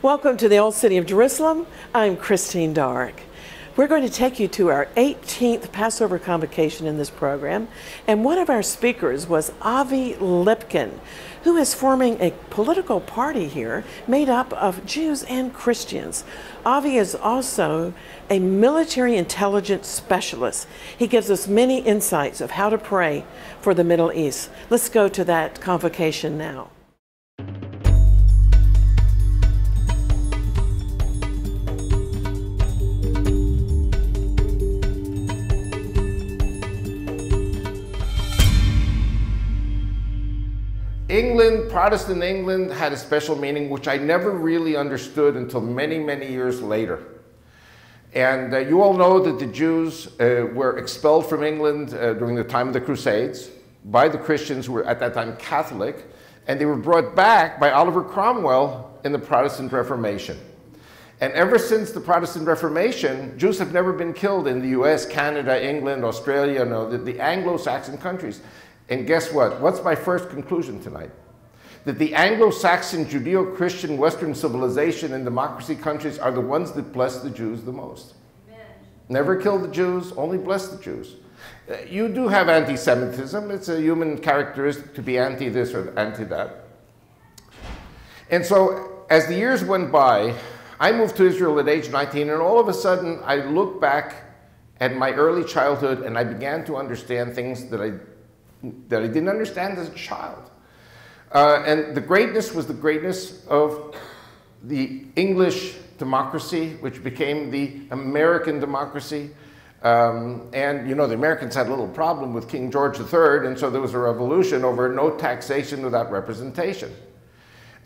Welcome to the Old City of Jerusalem. I'm Christine Dark. We're going to take you to our 18th Passover convocation in this program, and one of our speakers was Avi Lipkin, who is forming a political party here made up of Jews and Christians. Avi is also a military intelligence specialist. He gives us many insights of how to pray for the Middle East. Let's go to that convocation now. England, Protestant England, had a special meaning which I never really understood until many, many years later. And you all know that the Jews were expelled from England during the time of the Crusades by the Christians who were at that time Catholic, and they were brought back by Oliver Cromwell in the Protestant Reformation. And ever since the Protestant Reformation, Jews have never been killed in the US, Canada, England, Australia, no, the Anglo-Saxon countries. And guess what? What's my first conclusion tonight? That the Anglo-Saxon, Judeo-Christian, Western civilization and democracy countries are the ones that bless the Jews the most. Amen. Never kill the Jews, only bless the Jews. You do have anti-Semitism. It's a human characteristic to be anti this or anti that. And so as the years went by, I moved to Israel at age 19, and all of a sudden I looked back at my early childhood and I began to understand things that I didn't understand as a child. And the greatness was the greatness of the English democracy, which became the American democracy. And you know, the Americans had a little problem with King George III, and so there was a revolution over no taxation without representation.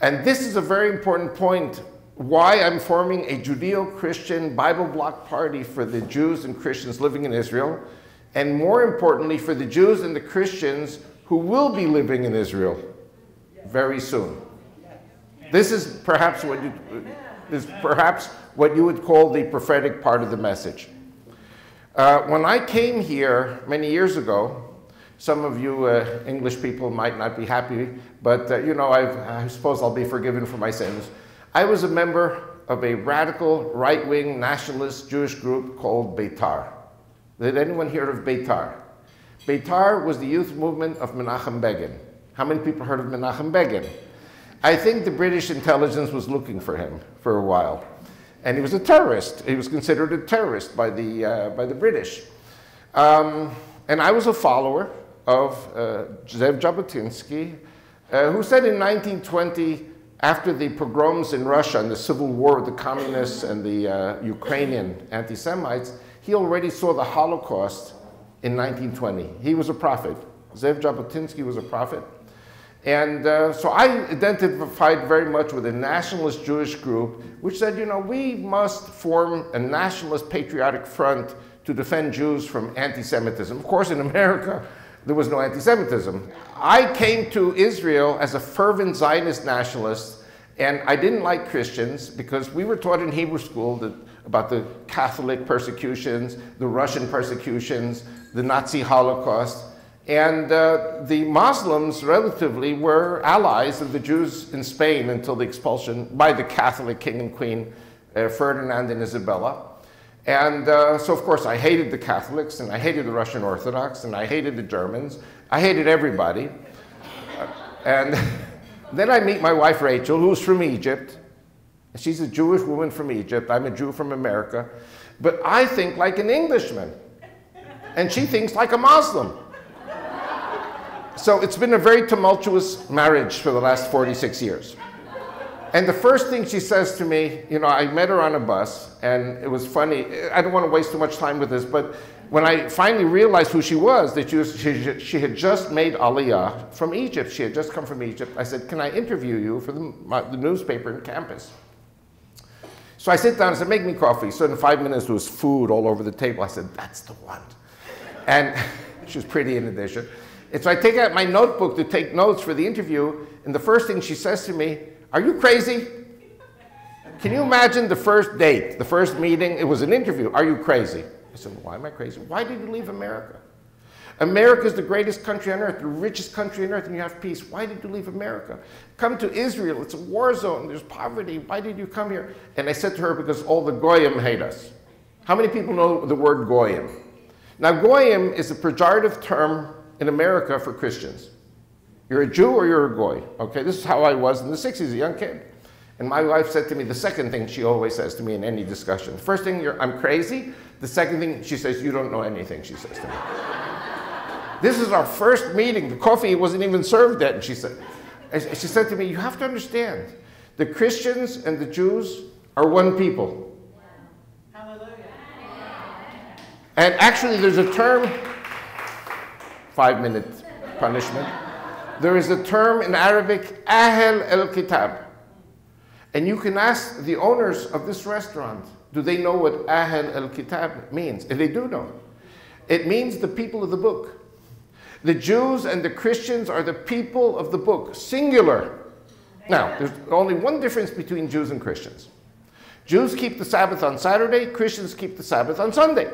And this is a very important point, why I'm forming a Judeo-Christian Bible bloc party for the Jews and Christians living in Israel, and more importantly, for the Jews and the Christians who will be living in Israel very soon. This is perhaps what you would call the prophetic part of the message. When I came here many years ago, some of you English people might not be happy, but you know, I suppose I'll be forgiven for my sins. I was a member of a radical, right-wing, nationalist Jewish group called Beitar. Did anyone hear of Beitar? Beitar was the youth movement of Menachem Begin. How many people heard of Menachem Begin? I think the British intelligence was looking for him for a while. And he was a terrorist. He was considered a terrorist by the British. And I was a follower of Zev Jabotinsky, who said in 1920, after the pogroms in Russia and the civil war with the communists and the Ukrainian anti-Semites, he already saw the Holocaust in 1920. He was a prophet. Zev Jabotinsky was a prophet. And so I identified very much with a nationalist Jewish group which said, you know, we must form a nationalist patriotic front to defend Jews from anti-Semitism. Of course, in America, there was no anti-Semitism. I came to Israel as a fervent Zionist nationalist, and I didn't like Christians because we were taught in Hebrew school that about the Catholic persecutions, the Russian persecutions, the Nazi Holocaust. And the Muslims, relatively, were allies of the Jews in Spain until the expulsion by the Catholic king and queen, Ferdinand and Isabella. And so, of course, I hated the Catholics, and I hated the Russian Orthodox, and I hated the Germans. I hated everybody. And then I meet my wife, Rachel, who's from Egypt. She's a Jewish woman from Egypt. I'm a Jew from America. But I think like an Englishman. And she thinks like a Muslim. So it's been a very tumultuous marriage for the last 46 years. And the first thing she says to me, you know, I met her on a bus, and it was funny. I don't want to waste too much time with this, but when I finally realized who she was, that she had just made Aliyah from Egypt. She had just come from Egypt. I said, can I interview you for the newspaper in campus? So I sit down and said, make me coffee. So in 5 minutes, there was food all over the table. I said, that's the one. And she was pretty in addition. And so I take out my notebook to take notes for the interview, and the first thing she says to me, are you crazy? Can you imagine the first date, the first meeting? It was an interview. Are you crazy? I said, why am I crazy? Why did you leave America? America is the greatest country on earth, the richest country on earth, and you have peace. Why did you leave America? Come to Israel. It's a war zone. There's poverty. Why did you come here? And I said to her, because all the goyim hate us. How many people know the word goyim? Now, goyim is a pejorative term in America for Christians. You're a Jew or you're a goy. Okay, this is how I was in the 60s, a young kid. And my wife said to me, the second thing she always says to me in any discussion. The first thing, I'm crazy. The second thing, she says, you don't know anything, she says to me. This is our first meeting. The coffee wasn't even served yet. And she said to me, you have to understand, the Christians and the Jews are one people. Hallelujah. And actually, there's a term, 5-minute punishment. There is a term in Arabic, Ahl el-Kitab. And you can ask the owners of this restaurant, do they know what Ahl el-Kitab means? And they do know. It means the people of the book. The Jews and the Christians are the people of the book, singular. Now, there's only one difference between Jews and Christians. Jews keep the Sabbath on Saturday, Christians keep the Sabbath on Sunday.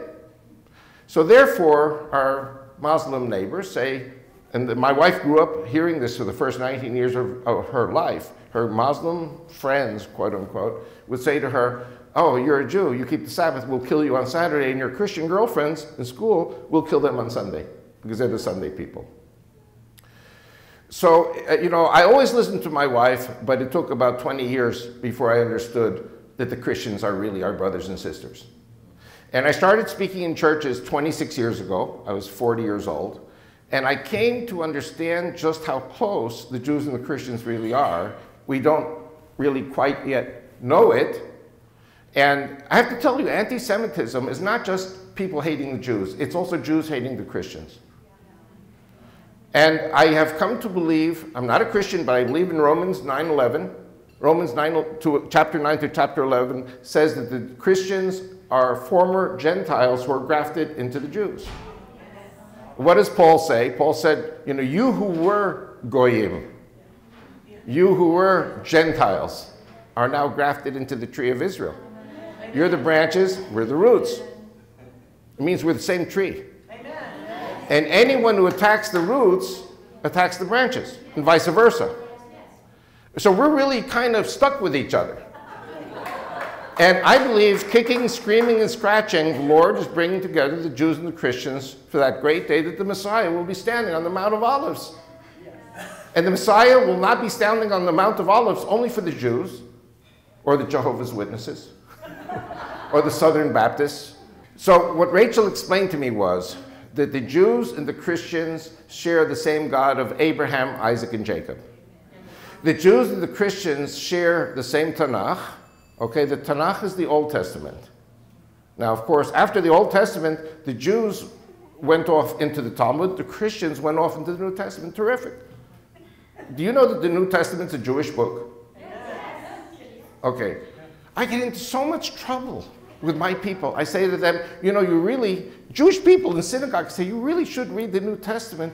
So therefore, our Muslim neighbors say, and my wife grew up hearing this for the first 19 years of her life, her Muslim friends, quote unquote, would say to her, oh, you're a Jew, you keep the Sabbath, we'll kill you on Saturday, and your Christian girlfriends in school, we'll kill them on Sunday, because they're the Sunday people. So, you know, I always listened to my wife, but it took about 20 years before I understood that the Christians are really our brothers and sisters. And I started speaking in churches 26 years ago. I was 40 years old. And I came to understand just how close the Jews and the Christians really are. We don't really quite yet know it. And I have to tell you, anti-Semitism is not just people hating the Jews. It's also Jews hating the Christians. And I have come to believe, I'm not a Christian, but I believe in Romans 9:11. Romans 9, chapter 9 to chapter 11 says that the Christians are former Gentiles who are grafted into the Jews. What does Paul say? Paul said, you know, you who were goyim, you who were Gentiles, are now grafted into the tree of Israel. You're the branches, we're the roots. It means we're the same tree. And anyone who attacks the roots attacks the branches, and vice versa. So we're really kind of stuck with each other. And I believe kicking, screaming, and scratching, the Lord is bringing together the Jews and the Christians for that great day that the Messiah will be standing on the Mount of Olives. And the Messiah will not be standing on the Mount of Olives only for the Jews, or the Jehovah's Witnesses, or the Southern Baptists. So what Rachel explained to me was that the Jews and the Christians share the same God of Abraham, Isaac, and Jacob. The Jews and the Christians share the same Tanakh. Okay, the Tanakh is the Old Testament. Now, of course, after the Old Testament, the Jews went off into the Talmud, the Christians went off into the New Testament. Terrific. Do you know that the New Testament's a Jewish book? Okay. I get into so much trouble with my people. I say to them, you know, you really, Jewish people in synagogue say, you really should read the New Testament.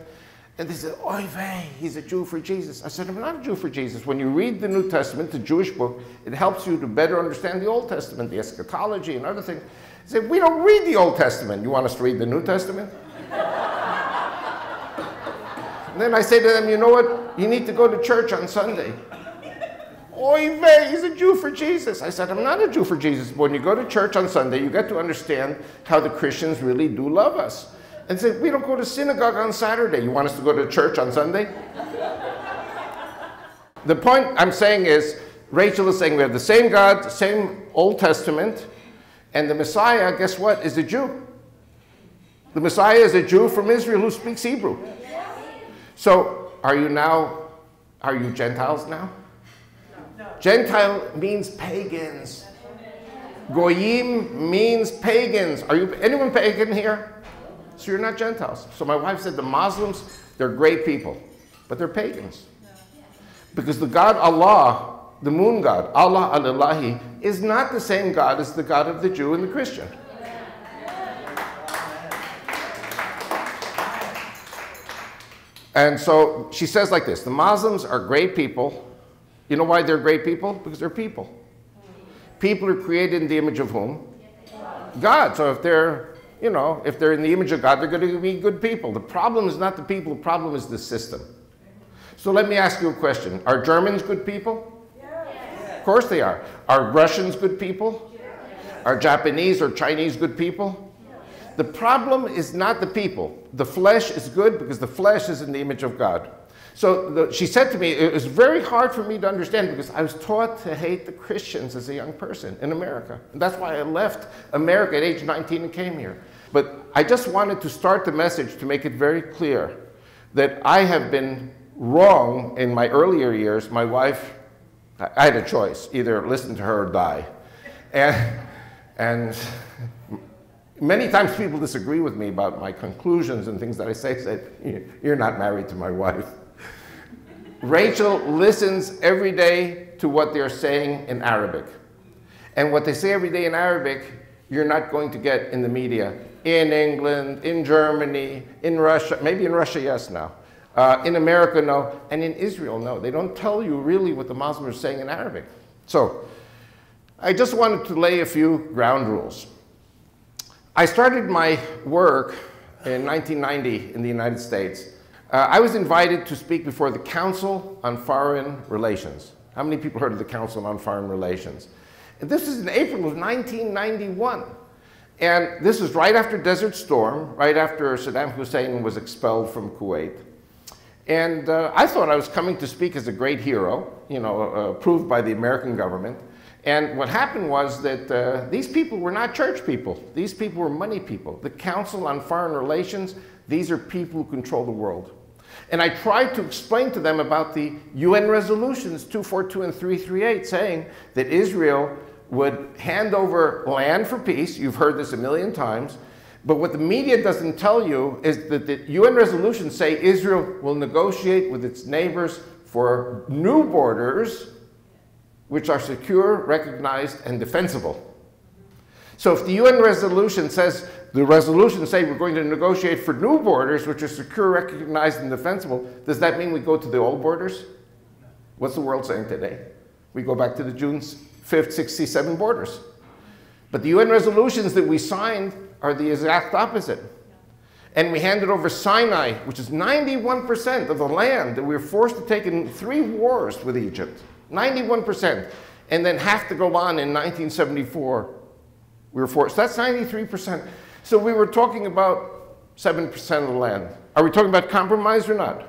And they said, oy vey, he's a Jew for Jesus. I said, I'm not a Jew for Jesus. When you read the New Testament, the Jewish book, it helps you to better understand the Old Testament, the eschatology and other things. They said, we don't read the Old Testament. You want us to read the New Testament? And then I say to them, you know what? You need to go to church on Sunday. Oy vey, he's a Jew for Jesus. I said, I'm not a Jew for Jesus. But when you go to church on Sunday, you get to understand how the Christians really do love us. And say, we don't go to synagogue on Saturday. You want us to go to church on Sunday? The point I'm saying is, Rachel is saying we have the same God, the same Old Testament, and the Messiah, guess what, is a Jew. The Messiah is a Jew from Israel who speaks Hebrew. So, are you Gentiles now? Gentile means pagans. Goyim means pagans. Are you anyone pagan here? So you're not Gentiles. So my wife said the Muslims, they're great people, but they're pagans. Because the God Allah, the moon god, Allah al-Ilahi, is not the same God as the God of the Jew and the Christian. And so she says like this, the Muslims are great people. You know why they're great people? Because they're people. People are created in the image of whom? God. So if they're you know, if they're in the image of God, they're going to be good people. The problem is not the people, the problem is the system. So let me ask you a question. Are Germans good people? Yes. Of course they are. Are Russians good people? Yes. Are Japanese or Chinese good people? Yes. The problem is not the people. The flesh is good because the flesh is in the image of God. So she said to me, it was very hard for me to understand because I was taught to hate the Christians as a young person in America. And that's why I left America at age 19 and came here. But I just wanted to start the message to make it very clear that I have been wrong in my earlier years. My wife, I had a choice, either listen to her or die. And many times people disagree with me about my conclusions and things that I say, you're not married to my wife. Rachel listens every day to what they're saying in Arabic. And what they say every day in Arabic, you're not going to get in the media. In England, in Germany, in Russia, maybe in Russia, yes, now. In America, no. And in Israel, no. They don't tell you really what the Muslims are saying in Arabic. So, I just wanted to lay a few ground rules. I started my work in 1990 in the United States. I was invited to speak before the Council on Foreign Relations. How many people heard of the Council on Foreign Relations? And this is in April of 1991. And this was right after Desert Storm, right after Saddam Hussein was expelled from Kuwait. And I thought I was coming to speak as a great hero, you know, approved by the American government. And what happened was that these people were not church people. These people were money people. The Council on Foreign Relations, these are people who control the world. And I tried to explain to them about the UN resolutions 242 and 338 saying that Israel would hand over land for peace. You've heard this a million times. But what the media doesn't tell you is that the UN resolutions say Israel will negotiate with its neighbors for new borders which are secure, recognized, and defensible. So if the UN resolution says, the resolutions say we're going to negotiate for new borders which are secure, recognized, and defensible, does that mean we go to the old borders? What's the world saying today? We go back to the June 5th, 67 borders. But the UN resolutions that we signed are the exact opposite. And we handed over Sinai, which is 91% of the land that we were forced to take in 3 wars with Egypt. 91%. And then half the Golan in 1974. We were forced. That's 93%. So we were talking about 7% of the land. Are we talking about compromise or not?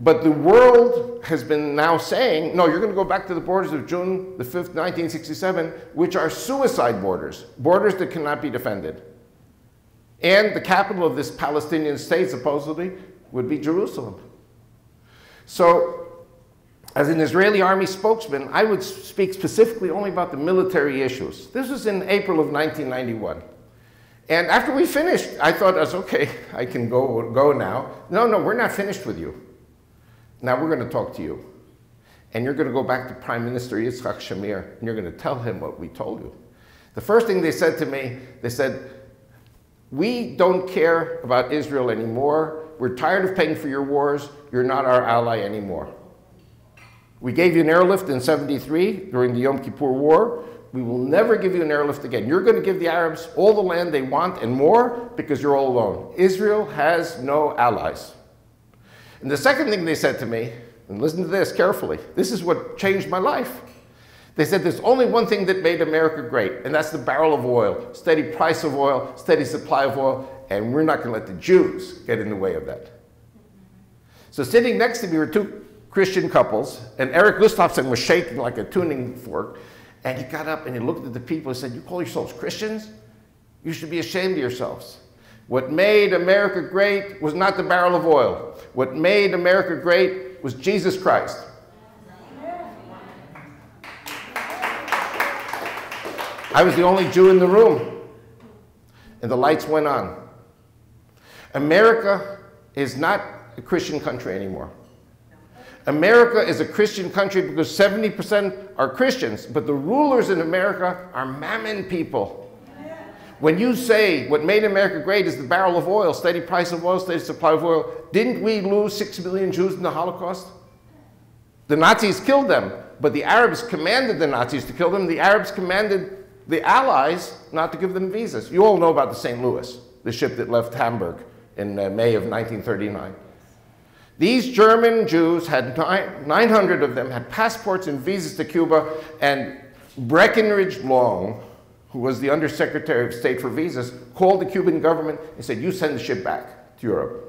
But the world has been now saying, no, you're going to go back to the borders of June the 5th, 1967, which are suicide borders, borders that cannot be defended. And the capital of this Palestinian state, supposedly, would be Jerusalem. So, as an Israeli army spokesman, I would speak specifically only about the military issues. This was in April of 1991. And after we finished, I thought, okay, I can go now. No, we're not finished with you. Now we're going to talk to you. And you're going to go back to Prime Minister Yitzhak Shamir, and you're going to tell him what we told you. The first thing they said to me, they said, we don't care about Israel anymore. We're tired of paying for your wars. You're not our ally anymore. We gave you an airlift in '73 during the Yom Kippur War. We will never give you an airlift again. You're going to give the Arabs all the land they want and more because you're all alone. Israel has no allies. And the second thing they said to me, and listen to this carefully, this is what changed my life. They said there's only one thing that made America great, and that's the barrel of oil, steady price of oil, steady supply of oil, and we're not going to let the Jews get in the way of that. So sitting next to me were 2 Christian couples, and Eric Gustafson was shaking like a tuning fork, and he got up and he looked at the people and said, you call yourselves Christians? You should be ashamed of yourselves. What made America great was not the barrel of oil. What made America great was Jesus Christ. I was the only Jew in the room, and the lights went on. America is not a Christian country anymore. America is a Christian country because 70% are Christians, but the rulers in America are mammon people. When you say what made America great is the barrel of oil, steady price of oil, steady supply of oil, didn't we lose 6 million Jews in the Holocaust? The Nazis killed them, but the Arabs commanded the Nazis to kill them. The Arabs commanded the Allies not to give them visas. You all know about the St. Louis, the ship that left Hamburg in May of 1939. These German Jews had 900 of them, had passports and visas to Cuba, and Breckinridge Long, who was the Undersecretary of State for Visas, called the Cuban government and said, you send the ship back to Europe.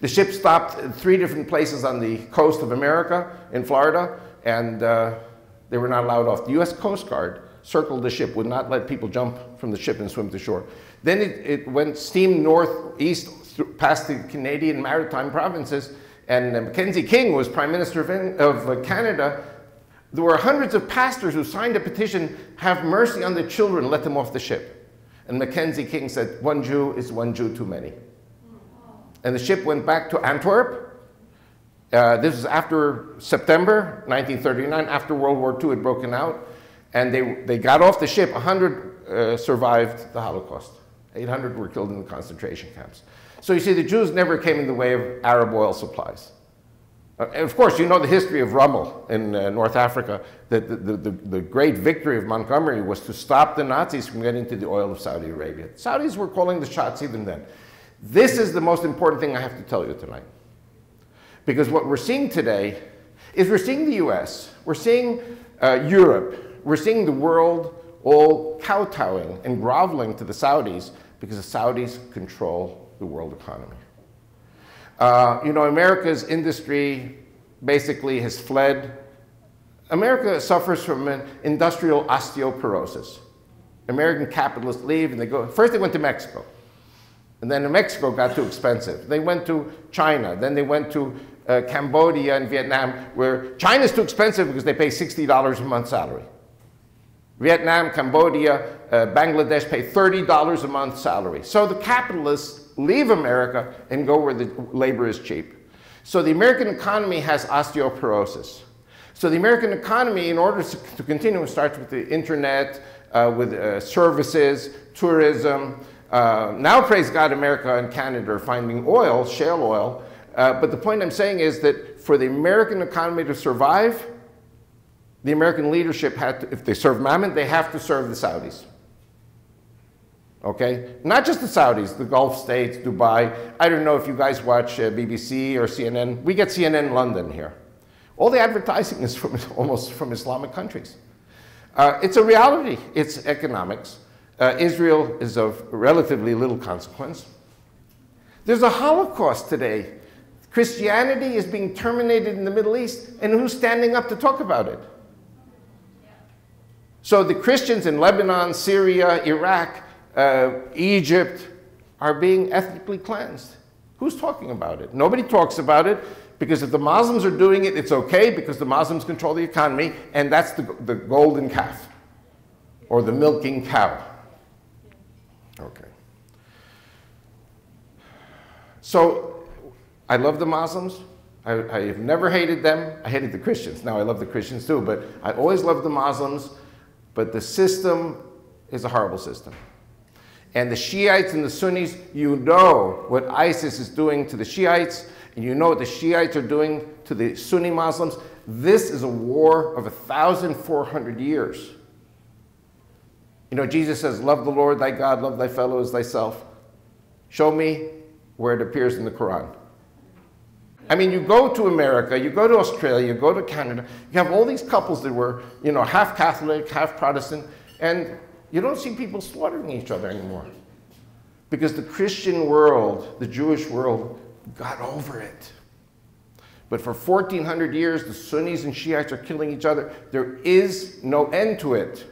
The ship stopped at 3 different places on the coast of America in Florida, and they were not allowed off. The US Coast Guard circled the ship, would not let people jump from the ship and swim to shore. Then it went steam northeast past the Canadian maritime provinces, and Mackenzie King was Prime Minister of Canada. There were hundreds of pastors who signed a petition, have mercy on the children, let them off the ship. And Mackenzie King said, one Jew is one Jew too many. And the ship went back to Antwerp. This was after September 1939, after World War II had broken out. And they got off the ship. 100 survived the Holocaust. 800 were killed in the concentration camps. So you see, the Jews never came in the way of Arab oil supplies. And of course, you know the history of Rommel in North Africa, that the great victory of Montgomery was to stop the Nazis from getting to the oil of Saudi Arabia. Saudis were calling the shots even then. This is the most important thing I have to tell you tonight. Because what we're seeing today is we're seeing the US, we're seeing Europe, we're seeing the world all kowtowing and groveling to the Saudis because the Saudis control the world economy. You know, America's industry basically has fled. America suffers from an industrial osteoporosis. American capitalists leave and they go, first they went to Mexico. And then Mexico got too expensive. They went to China. Then they went to Cambodia and Vietnam, where China's too expensive because they pay $60 a month salary. Vietnam, Cambodia, Bangladesh pay $30 a month salary. So the capitalists leave America and go where the labor is cheap. So the American economy has osteoporosis. So the American economy, in order to continue, starts with the internet, with services, tourism. Now, praise God, America and Canada are finding oil, shale oil. But the point I'm saying is that for the American economy to survive, the American leadership had to, if they serve Mammon, they have to serve the Saudis. Okay? Not just the Saudis, the Gulf states, Dubai. I don't know if you guys watch BBC or CNN. We get CNN London here. All the advertising is from, almost from Islamic countries. It's a reality. It's economics. Israel is of relatively little consequence. There's a Holocaust today. Christianity is being terminated in the Middle East, and who's standing up to talk about it? So the Christians in Lebanon, Syria, Iraq, Egypt are being ethnically cleansed. Who's talking about it? Nobody talks about it, because if the Muslims are doing it, it's okay because the Muslims control the economy, and that's the golden calf or the milking cow. Okay. So I love the Muslims. I have never hated them. I hated the Christians. Now I love the Christians too, but I always loved the Muslims. But the system is a horrible system. And the Shiites and the Sunnis, you know what ISIS is doing to the Shiites, and you know what the Shiites are doing to the Sunni Muslims. This is a war of 1,400 years. You know, Jesus says, love the Lord thy God, love thy fellow as thyself. Show me where it appears in the Quran. I mean, you go to America, you go to Australia, you go to Canada, you have all these couples that were, you know, half Catholic, half Protestant, and you don't see people slaughtering each other anymore. Because the Christian world, the Jewish world, got over it. But for 1,400 years, the Sunnis and Shiites are killing each other. There is no end to it.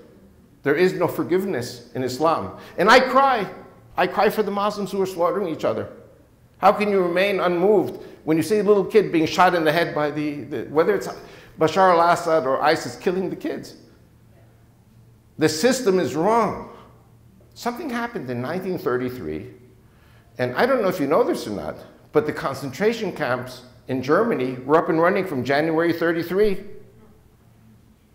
There is no forgiveness in Islam. And I cry. I cry for the Muslims who are slaughtering each other. How can you remain unmoved when you see a little kid being shot in the head by whether it's Bashar al-Assad or ISIS killing the kids? The system is wrong. Something happened in 1933, and I don't know if you know this or not, but the concentration camps in Germany were up and running from January 33,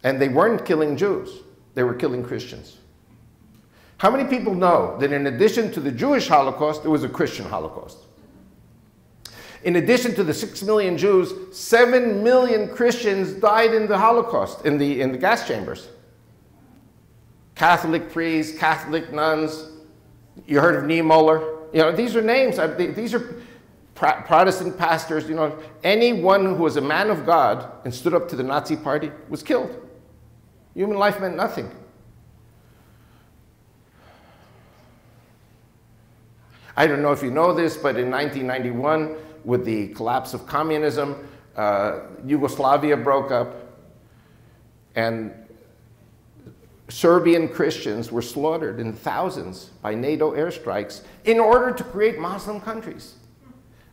and they weren't killing Jews, they were killing Christians. How many people know that in addition to the Jewish Holocaust, there was a Christian Holocaust? In addition to the 6 million Jews, 7 million Christians died in the Holocaust, in the gas chambers. Catholic priests, Catholic nuns. You heard of Niemöller? You know, these are names. These are Protestant pastors. You know, anyone who was a man of God and stood up to the Nazi party was killed. Human life meant nothing. I don't know if you know this, but in 1991, with the collapse of communism, Yugoslavia broke up, and Serbian Christians were slaughtered in thousands by NATO airstrikes in order to create Muslim countries,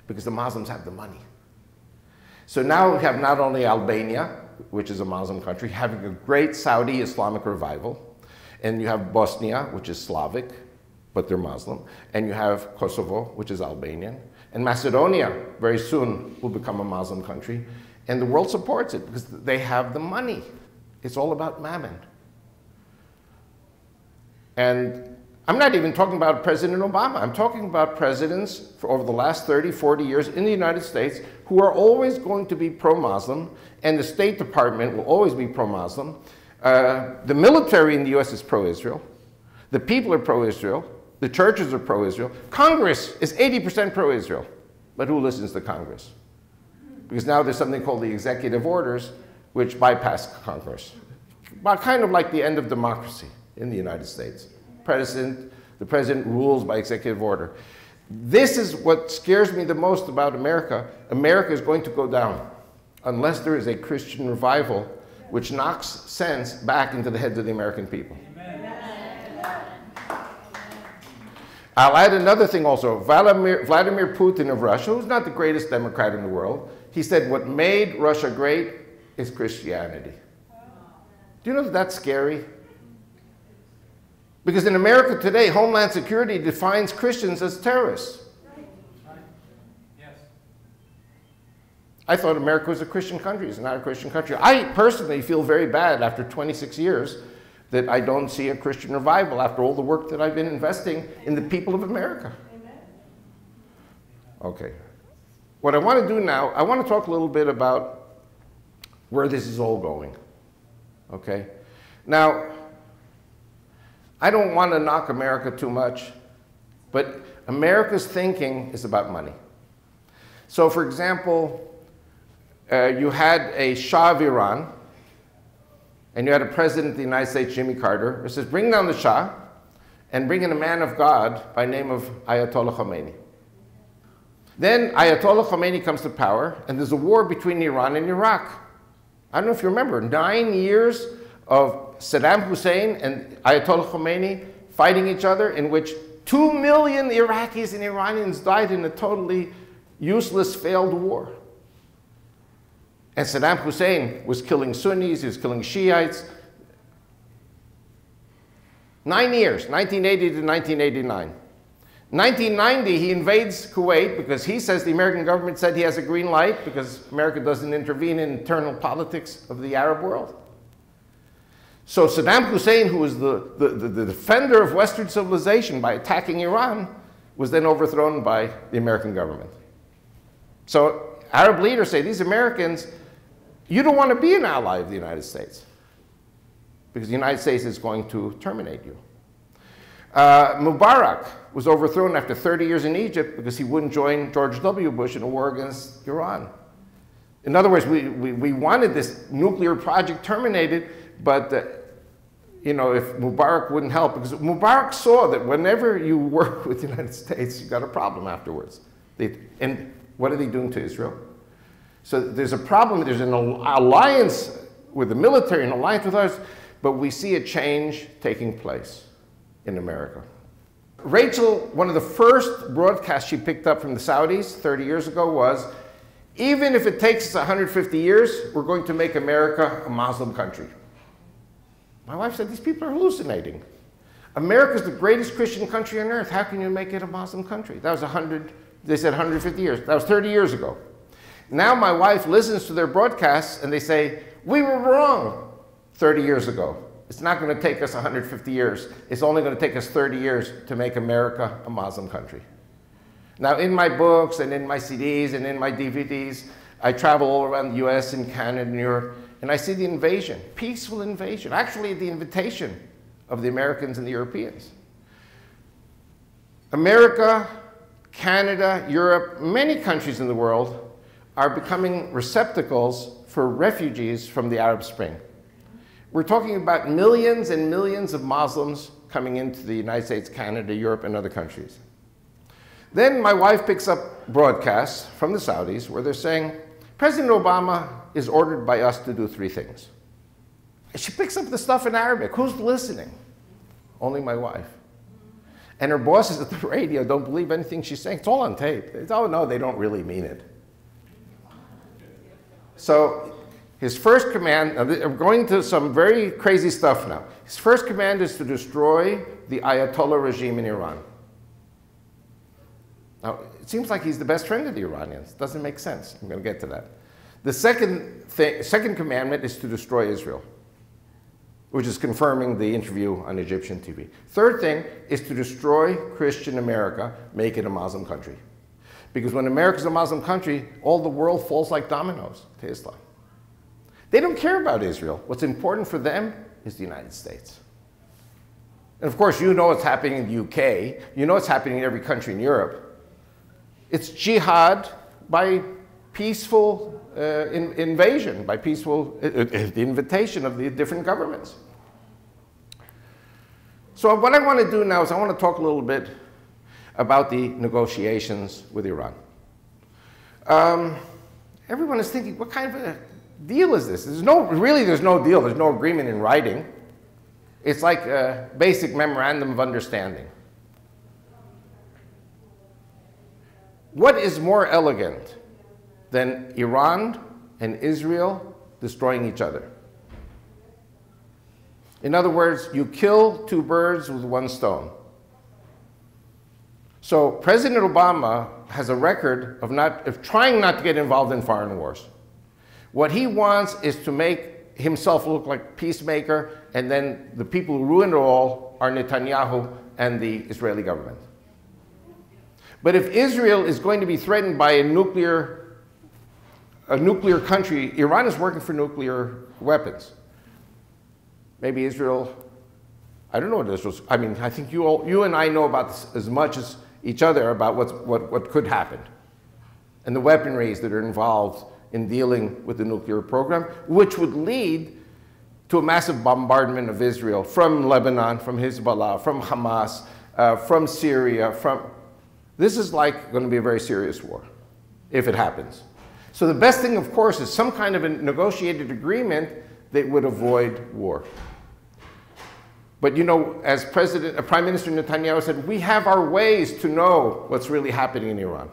because the Muslims have the money. So now we have not only Albania, which is a Muslim country, having a great Saudi Islamic revival, and you have Bosnia, which is Slavic, but they're Muslim, and you have Kosovo, which is Albanian, and Macedonia very soon will become a Muslim country, and the world supports it because they have the money. It's all about mammon. And I'm not even talking about President Obama. I'm talking about presidents for over the last 30, 40 years in the United States who are always going to be pro-Muslim, and the State Department will always be pro-Muslim. The military in the US is pro-Israel. The people are pro-Israel. The churches are pro-Israel. Congress is 80% pro-Israel. But who listens to Congress? Because now there's something called the executive orders, which bypass Congress. Well, kind of like the end of democracy in the United States. The president rules by executive order. This is what scares me the most about America. America is going to go down unless there is a Christian revival which knocks sense back into the heads of the American people. I'll add another thing also. Vladimir Putin of Russia, who's not the greatest democrat in the world, he said what made Russia great is Christianity. Do you know that that's scary? Because in America today, Homeland Security defines Christians as terrorists. Right. Yes. I thought America was a Christian country. It's not a Christian country. I personally feel very bad after 26 years that I don't see a Christian revival after all the work that I've been investing in the people of America. Amen. Okay. What I want to do now, I want to talk a little bit about where this is all going. Okay? Now, I don't want to knock America too much, but America's thinking is about money. So, for example, you had a Shah of Iran, and you had a president of the United States, Jimmy Carter, who says, bring down the Shah and bring in a man of God by name of Ayatollah Khomeini. Then Ayatollah Khomeini comes to power, and there's a war between Iran and Iraq. I don't know if you remember, 9 years of Saddam Hussein and Ayatollah Khomeini fighting each other, in which 2 million Iraqis and Iranians died in a totally useless, failed war. And Saddam Hussein was killing Sunnis, he was killing Shiites. 9 years, 1980 to 1989. 1990, he invades Kuwait because he says the American government said he has a green light because America doesn't intervene in internal politics of the Arab world. So Saddam Hussein, who was the defender of Western civilization by attacking Iran, was then overthrown by the American government. So Arab leaders say, these Americans, you don't want to be an ally of the United States because the United States is going to terminate you. Mubarak was overthrown after 30 years in Egypt because he wouldn't join George W. Bush in a war against Iran. In other words, we wanted this nuclear project terminated, but you know, if Mubarak wouldn't help, because Mubarak saw that whenever you work with the United States, you got a problem afterwards. And what are they doing to Israel? So there's a problem. There's an alliance with the military, an alliance with others, but we see a change taking place in America. Rachel, one of the first broadcasts she picked up from the Saudis 30 years ago was, even if it takes us 150 years, we're going to make America a Muslim country. My wife said, these people are hallucinating. America's the greatest Christian country on earth. How can you make it a Muslim country? That was they said 150 years. That was 30 years ago. Now my wife listens to their broadcasts and they say, we were wrong 30 years ago. It's not going to take us 150 years. It's only going to take us 30 years to make America a Muslim country. Now, in my books and in my CDs and in my DVDs, I travel all around the US and Canada and Europe, and I see the invasion, peaceful invasion, actually the invitation of the Americans and the Europeans. America, Canada, Europe, many countries in the world are becoming receptacles for refugees from the Arab Spring. We're talking about millions and millions of Muslims coming into the United States, Canada, Europe, and other countries. Then my wife picks up broadcasts from the Saudis where they're saying, President Obama is ordered by us to do 3 things. She picks up the stuff in Arabic. Who's listening? Only my wife. And her bosses at the radio don't believe anything she's saying. It's all on tape. It's, oh, no, they don't really mean it. So his first command, I'm going to some very crazy stuff now. His first command is to destroy the Ayatollah regime in Iran. Now, it seems like he's the best friend of the Iranians. Doesn't make sense. I'm going to get to that. The second commandment is to destroy Israel, which is confirming the interview on Egyptian TV. Third thing is to destroy Christian America, make it a Muslim country. Because when America's a Muslim country, all the world falls like dominoes to Islam. They don't care about Israel. What's important for them is the United States. And of course, you know what's happening in the UK. You know what's happening in every country in Europe. It's jihad by peaceful invasion, by peaceful the invitation of the different governments. So what I want to do now is I want to talk a little bit about the negotiations with Iran. Everyone is thinking, what kind of a deal is this? There's no deal. There's no agreement in writing. It's like a basic memorandum of understanding. What is more elegant than Iran and Israel destroying each other? In other words, you kill 2 birds with 1 stone. So President Obama has a record of trying not to get involved in foreign wars. What he wants is to make himself look like peacemaker, and then the people who ruin it all are Netanyahu and the Israeli government. But if Israel is going to be threatened by a nuclear country, Iran is working for nuclear weapons. Maybe Israel, I don't know what Israel's, I mean, I think you and I know about this as much as each other about what could happen and the weaponries that are involved in dealing with the nuclear program, which would lead to a massive bombardment of Israel from Lebanon, from Hezbollah, from Hamas, from Syria, this is like going to be a very serious war, if it happens. So the best thing, of course, is some kind of a negotiated agreement that would avoid war. But you know, as Prime Minister Netanyahu said, we have our ways to know what's really happening in Iran.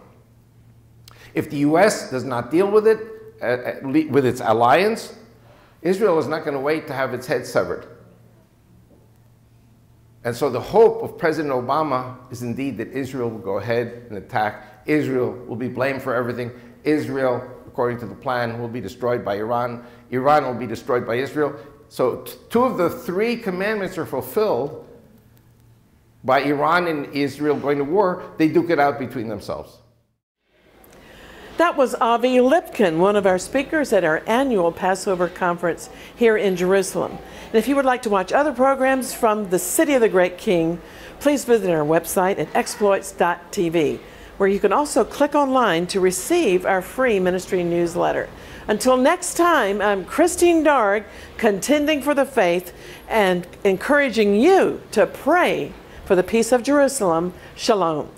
If the US does not deal with it, with its alliance, Israel is not going to wait to have its head severed. And so the hope of President Obama is indeed that Israel will go ahead and attack. Israel will be blamed for everything. Israel, according to the plan, will be destroyed by Iran. Iran will be destroyed by Israel. So 2 of the 3 commandments are fulfilled by Iran and Israel going to war. They duke it out between themselves. That was Avi Lipkin, one of our speakers at our annual Passover conference here in Jerusalem. And if you would like to watch other programs from the City of the Great King, please visit our website at exploits.tv, where you can also click online to receive our free ministry newsletter. Until next time, I'm Christine Darg, contending for the faith and encouraging you to pray for the peace of Jerusalem. Shalom.